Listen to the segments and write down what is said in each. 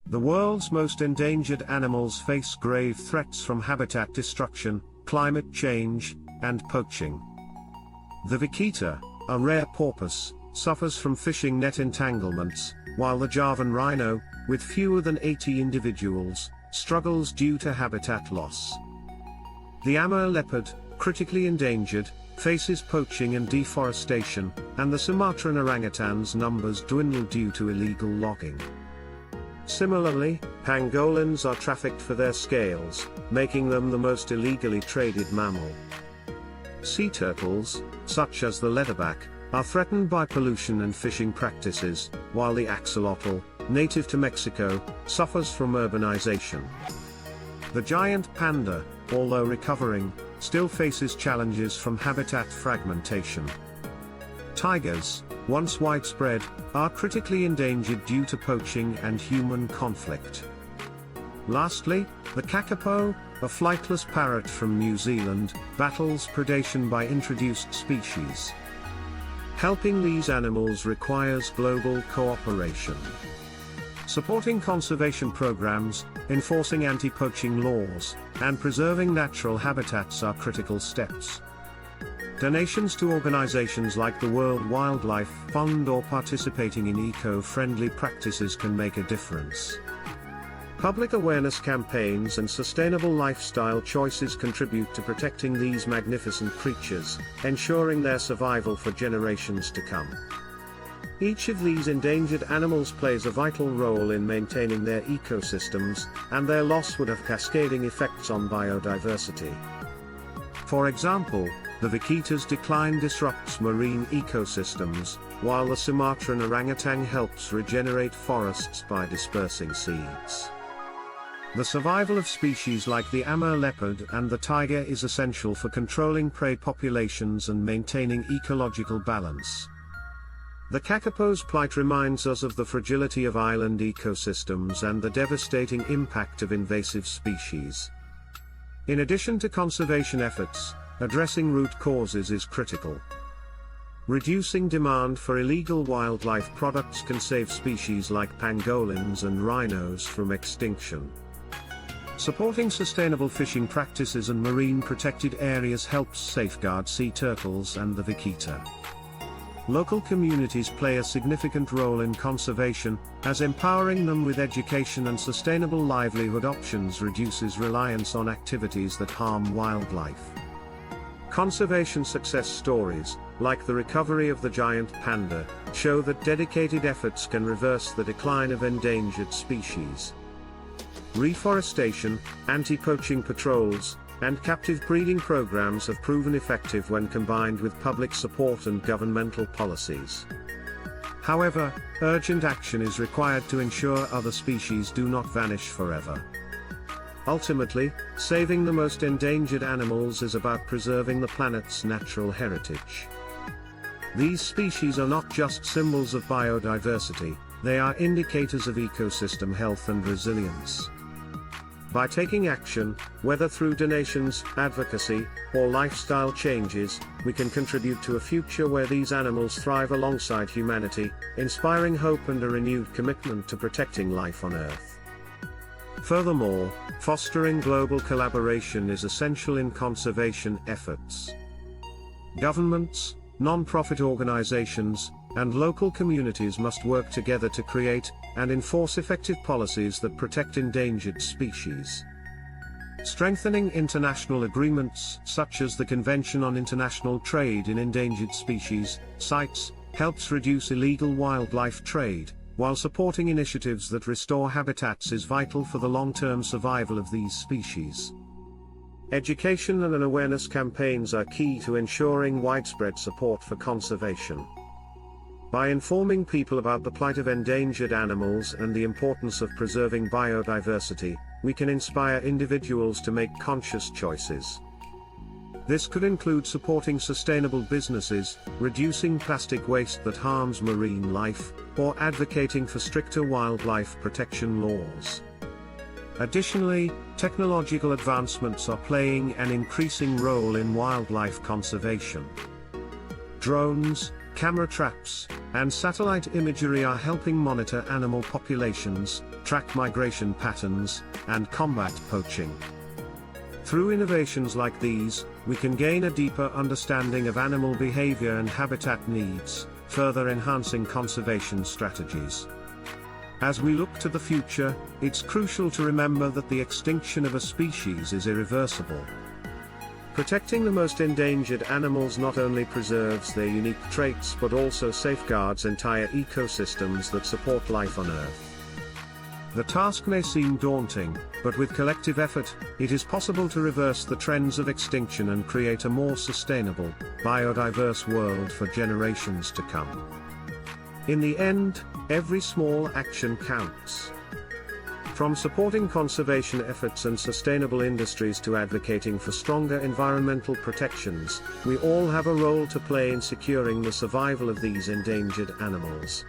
The world's most endangered animals face grave threats from habitat destruction, climate change, and poaching. The vaquita, a rare porpoise, suffers from fishing net entanglements, while the Javan rhino, with fewer than 80 individuals, struggles due to habitat loss. The Amur leopard, critically endangered, faces poaching and deforestation, and the Sumatran orangutan's numbers dwindle due to illegal logging. Similarly, pangolins are trafficked for their scales, making them the most illegally traded mammal. Sea turtles, such as the leatherback, are threatened by pollution and fishing practices, while the axolotl, native to Mexico, suffers from urbanization. The giant panda, although recovering, still faces challenges from habitat fragmentation. Tigers, once widespread, are critically endangered due to poaching and human conflict. Lastly, the kakapo, a flightless parrot from New Zealand, battles predation by introduced species. Helping these animals requires global cooperation. Supporting conservation programs, enforcing anti-poaching laws, and preserving natural habitats are critical steps. Donations to organizations like the World Wildlife Fund or participating in eco-friendly practices can make a difference. Public awareness campaigns and sustainable lifestyle choices contribute to protecting these magnificent creatures, ensuring their survival for generations to come. Each of these endangered animals plays a vital role in maintaining their ecosystems, and their loss would have cascading effects on biodiversity. For example, the vaquita's decline disrupts marine ecosystems, while the Sumatran orangutan helps regenerate forests by dispersing seeds. The survival of species like the Amur leopard and the tiger is essential for controlling prey populations and maintaining ecological balance. The kakapo's plight reminds us of the fragility of island ecosystems and the devastating impact of invasive species. In addition to conservation efforts, addressing root causes is critical. Reducing demand for illegal wildlife products can save species like pangolins and rhinos from extinction. Supporting sustainable fishing practices and marine protected areas helps safeguard sea turtles and the vaquita. Local communities play a significant role in conservation, as empowering them with education and sustainable livelihood options reduces reliance on activities that harm wildlife. Conservation success stories, like the recovery of the giant panda, show that dedicated efforts can reverse the decline of endangered species. Reforestation, anti-poaching patrols, and captive breeding programs have proven effective when combined with public support and governmental policies. However, urgent action is required to ensure other species do not vanish forever. Ultimately, saving the most endangered animals is about preserving the planet's natural heritage. These species are not just symbols of biodiversity, they are indicators of ecosystem health and resilience. By taking action, whether through donations, advocacy, or lifestyle changes, we can contribute to a future where these animals thrive alongside humanity, inspiring hope and a renewed commitment to protecting life on Earth. Furthermore, fostering global collaboration is essential in conservation efforts. Governments, non-profit organizations, and local communities must work together to create and enforce effective policies that protect endangered species. Strengthening international agreements, such as the Convention on International Trade in Endangered Species, CITES, helps reduce illegal wildlife trade, while supporting initiatives that restore habitats is vital for the long-term survival of these species. Education and awareness campaigns are key to ensuring widespread support for conservation. By informing people about the plight of endangered animals and the importance of preserving biodiversity, we can inspire individuals to make conscious choices. This could include supporting sustainable businesses, reducing plastic waste that harms marine life, or advocating for stricter wildlife protection laws. Additionally, technological advancements are playing an increasing role in wildlife conservation. Drones, camera traps, and satellite imagery are helping monitor animal populations, track migration patterns, and combat poaching. Through innovations like these, we can gain a deeper understanding of animal behavior and habitat needs, further enhancing conservation strategies. As we look to the future, it's crucial to remember that the extinction of a species is irreversible. Protecting the most endangered animals not only preserves their unique traits but also safeguards entire ecosystems that support life on Earth. The task may seem daunting, but with collective effort, it is possible to reverse the trends of extinction and create a more sustainable, biodiverse world for generations to come. In the end, every small action counts. From supporting conservation efforts and sustainable industries to advocating for stronger environmental protections, we all have a role to play in securing the survival of these endangered animals.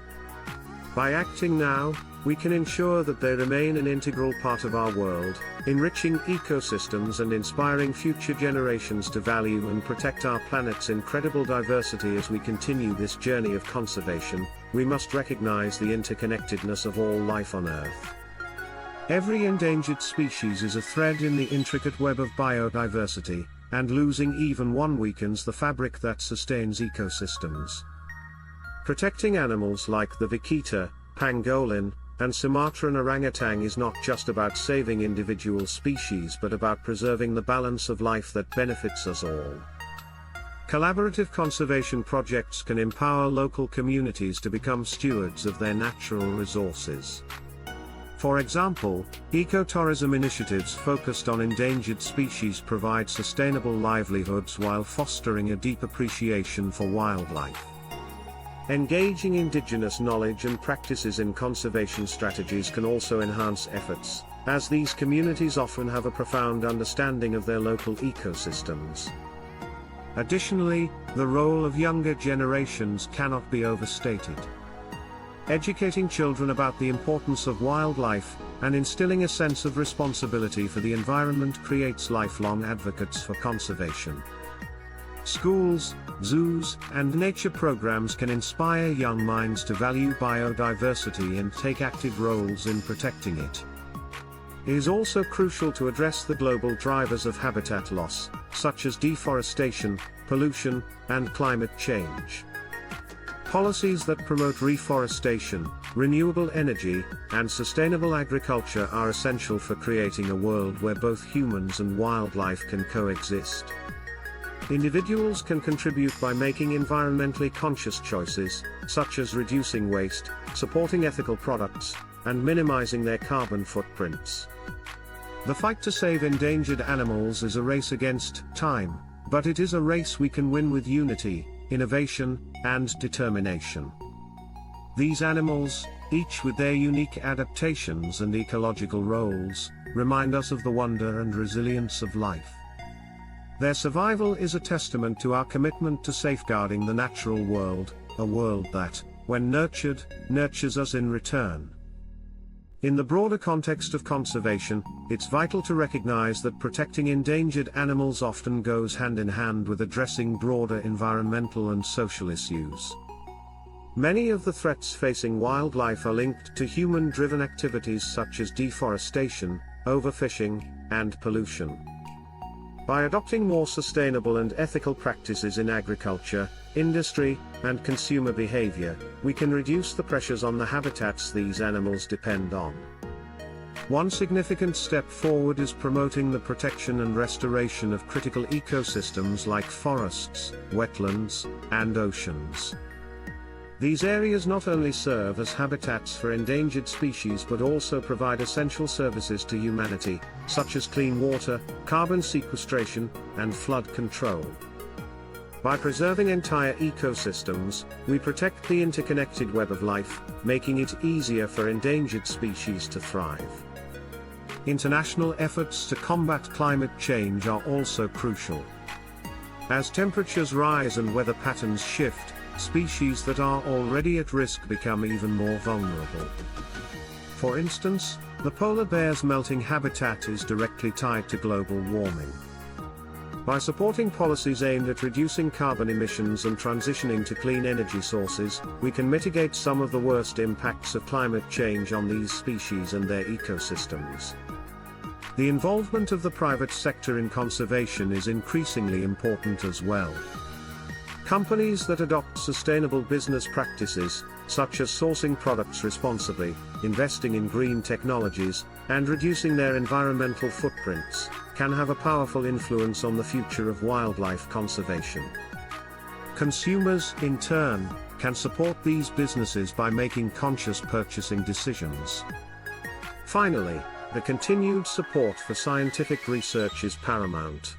By acting now, we can ensure that they remain an integral part of our world, enriching ecosystems and inspiring future generations to value and protect our planet's incredible diversity. As we continue this journey of conservation, we must recognize the interconnectedness of all life on Earth. Every endangered species is a thread in the intricate web of biodiversity, and losing even one weakens the fabric that sustains ecosystems. Protecting animals like the vaquita, pangolin, and Sumatran orangutan is not just about saving individual species but about preserving the balance of life that benefits us all. Collaborative conservation projects can empower local communities to become stewards of their natural resources. For example, ecotourism initiatives focused on endangered species provide sustainable livelihoods while fostering a deep appreciation for wildlife. Engaging indigenous knowledge and practices in conservation strategies can also enhance efforts, as these communities often have a profound understanding of their local ecosystems. Additionally, the role of younger generations cannot be overstated. Educating children about the importance of wildlife, and instilling a sense of responsibility for the environment creates lifelong advocates for conservation. Schools, zoos, and nature programs can inspire young minds to value biodiversity and take active roles in protecting it. It is also crucial to address the global drivers of habitat loss, such as deforestation, pollution, and climate change. Policies that promote reforestation, renewable energy, and sustainable agriculture are essential for creating a world where both humans and wildlife can coexist. Individuals can contribute by making environmentally conscious choices, such as reducing waste, supporting ethical products, and minimizing their carbon footprints. The fight to save endangered animals is a race against time, but it is a race we can win with unity, innovation, and determination. These animals, each with their unique adaptations and ecological roles, remind us of the wonder and resilience of life. Their survival is a testament to our commitment to safeguarding the natural world, a world that, when nurtured, nurtures us in return. In the broader context of conservation, it's vital to recognize that protecting endangered animals often goes hand in hand with addressing broader environmental and social issues. Many of the threats facing wildlife are linked to human-driven activities such as deforestation, overfishing, and pollution. By adopting more sustainable and ethical practices in agriculture, industry, and consumer behavior, we can reduce the pressures on the habitats these animals depend on. One significant step forward is promoting the protection and restoration of critical ecosystems like forests, wetlands, and oceans. These areas not only serve as habitats for endangered species but also provide essential services to humanity, such as clean water, carbon sequestration, and flood control. By preserving entire ecosystems, we protect the interconnected web of life, making it easier for endangered species to thrive. International efforts to combat climate change are also crucial. As temperatures rise and weather patterns shift, species that are already at risk become even more vulnerable. For instance, the polar bear's melting habitat is directly tied to global warming. By supporting policies aimed at reducing carbon emissions and transitioning to clean energy sources, we can mitigate some of the worst impacts of climate change on these species and their ecosystems. The involvement of the private sector in conservation is increasingly important as well. Companies that adopt sustainable business practices, such as sourcing products responsibly, investing in green technologies, and reducing their environmental footprints, can have a powerful influence on the future of wildlife conservation. Consumers, in turn, can support these businesses by making conscious purchasing decisions. Finally, the continued support for scientific research is paramount.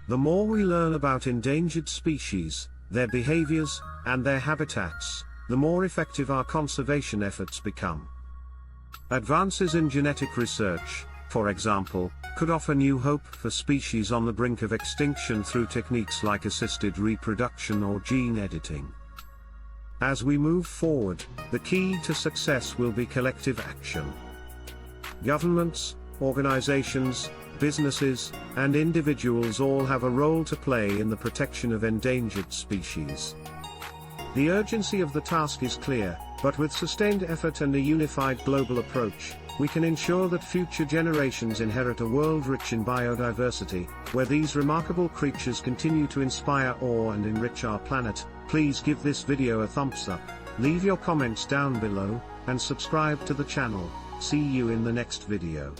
The more we learn about endangered species, their behaviors, and their habitats, the more effective our conservation efforts become. Advances in genetic research, for example, could offer new hope for species on the brink of extinction through techniques like assisted reproduction or gene editing. As we move forward, the key to success will be collective action. Governments, organizations, businesses, and individuals all have a role to play in the protection of endangered species. The urgency of the task is clear, but with sustained effort and a unified global approach, we can ensure that future generations inherit a world rich in biodiversity, where these remarkable creatures continue to inspire awe and enrich our planet. Please give this video a thumbs up, leave your comments down below, and subscribe to the channel. See you in the next video.